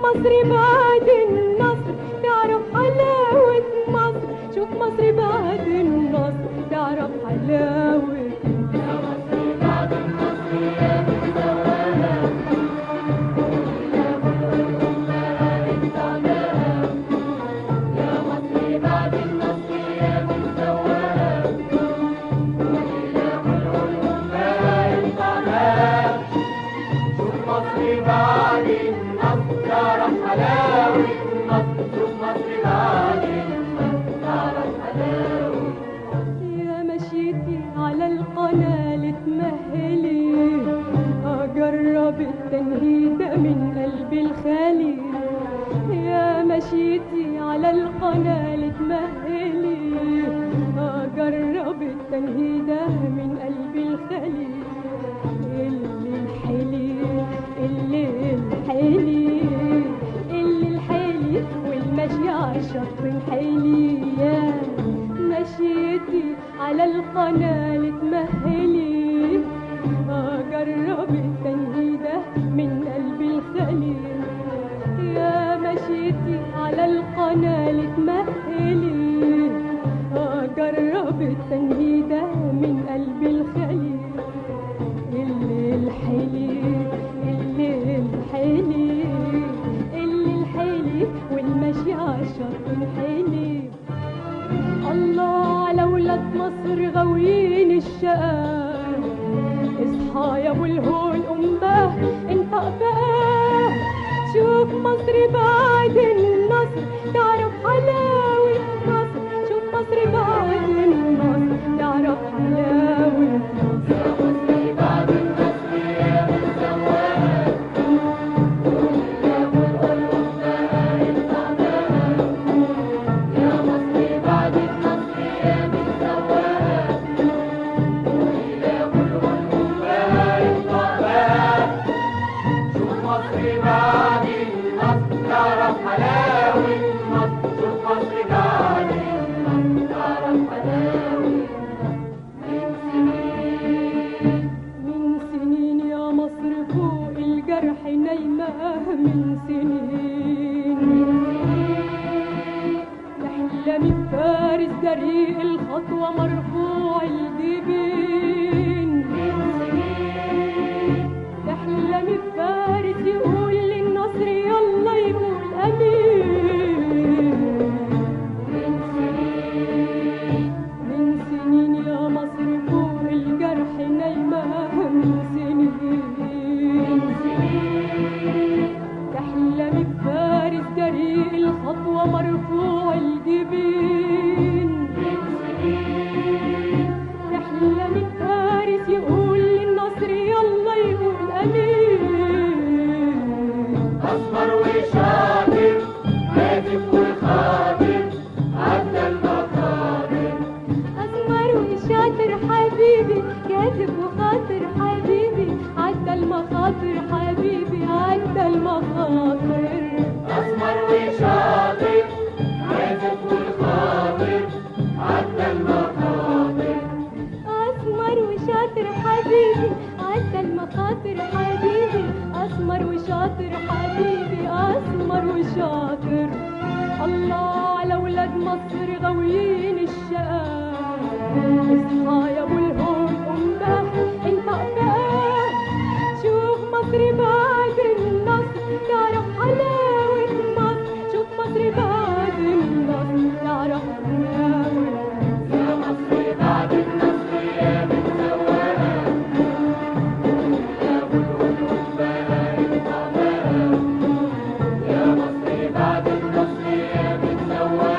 مصر بعد النصر تعرف حلاوة مصر. شوف مصر بعد النصر تعرف حلاوة. يا مصر بعد النصر يا متزوقة، يا متزوقة التعبانة. يا مصر بعد النصر يا متزوقة، يا متزوقة التعبانة. شوف مصر بعد النصر تعرف حلاوة مصر. شوف مصر بعد النصر تعرف حلاوة. يا مشيتي على القناة تمهلي، أجرب التنهيدة من قلبي الخالي. يا مشيتي على القناة تمهلي، أجرب التنهيدة من قلبي الخالي. اللي الحلي اللي الحلي اللي الحلي والمشي عالشط حيلي. يا مشيتي على القناة تمهلي، أجرب التنهيدة من قلبي الخالي. يا مشيتي على القناة تمهلي، أجرب التنهيدة من قلبي الخالي. اللي الحلي اللي الحلي اللي الحلي والمشي عالشط حيلي. الله على ولاد مصر غاويين الشقا، اصحى يا ابو الهول قوم بقى انطق بقى. شوف مصر بعد النصر تعرف حلاوة مصر. شوف مصر بعد النصر تعرف حلاوة مصر. يا مصر بعد النصر يا متزوقة، يا متزوقة التعبانة. يا مصر بعد النصر يا متزوقة، يا متزوقة التعبانة. شوف مصر بعد النصر تعرف حلاوة مصر. شوف مصر بعد النصر تعرف حلاوة. من سنين يا مصر فوق الجرح نايمة، من سنين تحلمي بفارس جريء الخطوة مرفوع الجبين. تحلمي بفارس يقول للنصر يلا يقول أمين. من سنين يا مصر فوق الجرح نايمة، من سنين تحلمي بفارس جريء الخطوة مرفوع الجبين. وشاطر حبيبي كاتب وخاطر حبيبي عدى المخاطر حبيبي عدى المخاطر أسمر وشاطر كاتب والخاطر عدى المخاطر أسمر وشاطر حبيبي عدى المخاطر حبيبي أسمر وشاطر حبيبي أسمر وشاطر الله على ولاد مصر غاويين الشقاء اصحى يا ابو الهول قوم بقى انت بقى شوف مصر بعد النصر تعرف حلاوة مصر شوف مصر بعد النصر تعرف حلاوة يا مصر بعد النصر يا متسوقة يا أبو الهدوء بقى اطلع بقى يا مصر بعد النصر يا متسوقة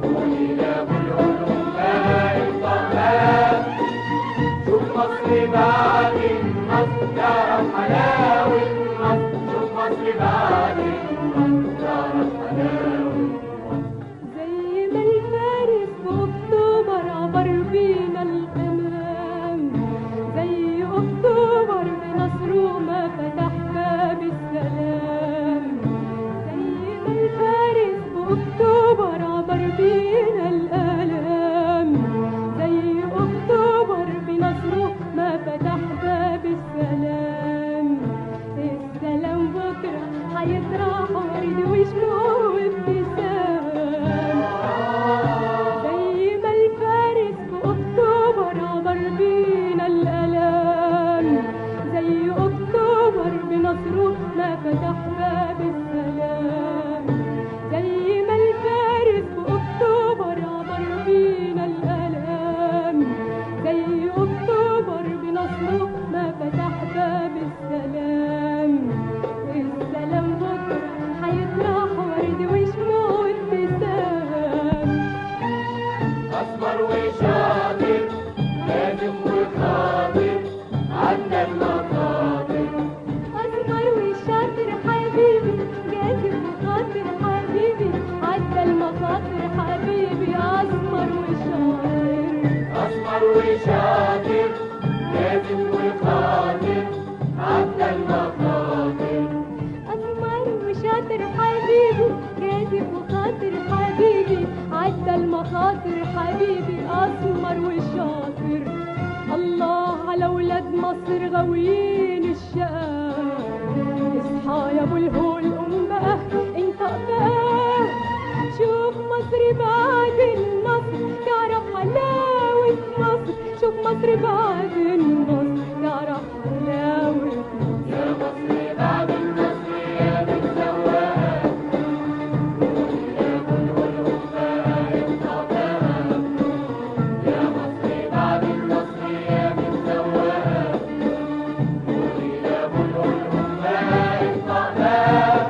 قولي يا أبو الهدوء بقى اطلع بقى شوف مصر بعد النصر تعرف حلاوة مصر شوف مصر بعد النصر تعرف حلاوة زي ما الفارس في اكتوبر عبر بينا الامام زي اكتوبر بنصره ما فتح باب السلام زي ما الفارس في اكتوبر عبر بينا الالام زي اكتوبر بنصره ما فتح باب السلام السلام بكره هيطرح ورد وشموع وابتسام زي ما الفارس في اكتوبر عبر بينا الالام زي اكتوبر بنصره ما فتح باب السلام زي ما الفارس في اكتوبر عبر بينا الالام زي اكتوبر بنصره ما فتح باب السلام السلام بكره هيطرح ورد وشموع وابتسام أسمر وشاطر كاتب وخاطر عدى المخاطر أسمر وشاطر حبيبي كاتب وخاطر حبيبي عدى المخاطر حبيبي أسمر وشاطر أسمر وشاطر كاتب وخاطر عدى المخاطر أسمر وشاطر حبيبي كاتب وخاطر حبيبي عدى المخاطر حبيبي أسمر وشاطر الله على ولاد مصر غاويين الشقاء اصحى يا ابو الهول قوم بقى انت بقى شوف مصر بعد النصر تعرف حلاوة مصر شوف مصر بعد النصر تعرف حلاوة مصر يا مصر بعد النصر يا متسوقة يا أبو الهدوء بقى اطلع بقى يا مصر بعد النصر يا متسوقة قولي يا أبو الهدوء بقى اطلع بقى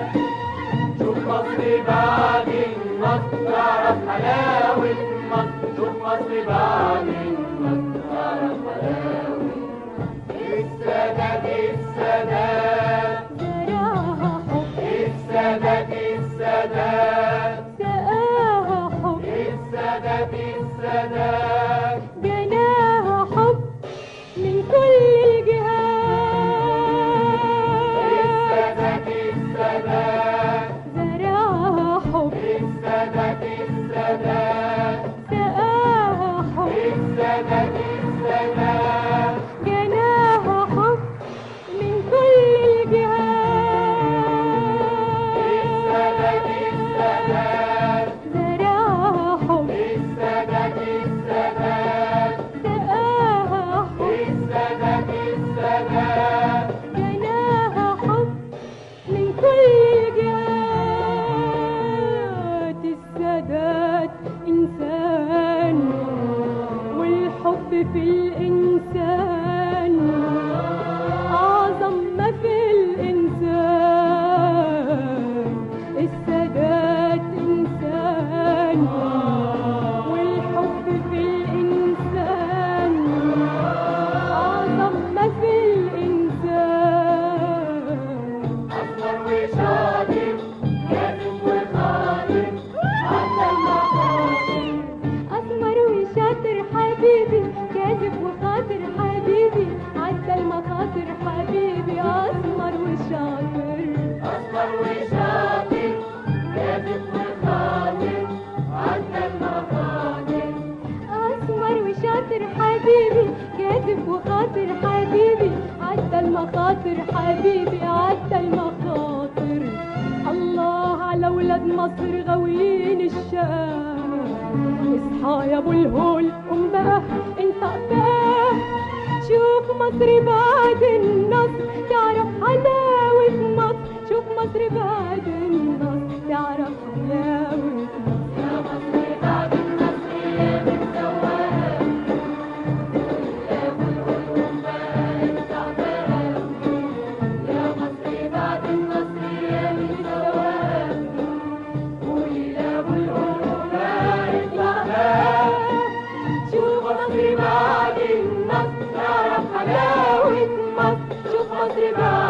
شوف مصر بعد النصر تعرف حلاوة مصر شوف مصر بعد النصر تعرف حلاوة السادات السادات زرعها حب السادات السادات سقاها حب السادات السادات جناها حب من كل الجهات السادات السادات زرعها حب السادات السادات سقاها حب السادات السادات جناها حب من كل السادات الجهات السادات زرعها حب السادات السادات سقاها حب السادات السادات جناها حب من كل الجهات السادات إنسان والحب في الإنسان أعظم ما في الإنسان السادات إنسان والحب في الإنسان أعظم ما في الإنسان أسمر وشاطر كاتب وخاطر عدى المخاطر أسمر وشاطر حبيبي كاتب وخاطر حبيبي عدى المخاطر حبيبي أسمر وشاطر أصفر وشاطر كاتب وخاطر عدى المخاطر أسمر وشاطر حبيبي كاتب وخاطر حبيبي عدى المخاطر حبيبي عدى المخاطر الله على ولاد مصر غاويين الشام اصحى يا ابو الهول قوم بقى انت بقى شوف مصر بعد النصر تعرف حلاوة مصر شوف مصر بعد النصر تعرف حلاوة مصر يا مصر بعد النصر يا متسوقة يا أبو الهول بقى انت بقى يا مصر بعد النصر يا متسوقة قولي لأبو الهول بقى انت بقى شوف مصر بعد النصر تعرف حلاوة حلاوة مصر شوف مصر بعد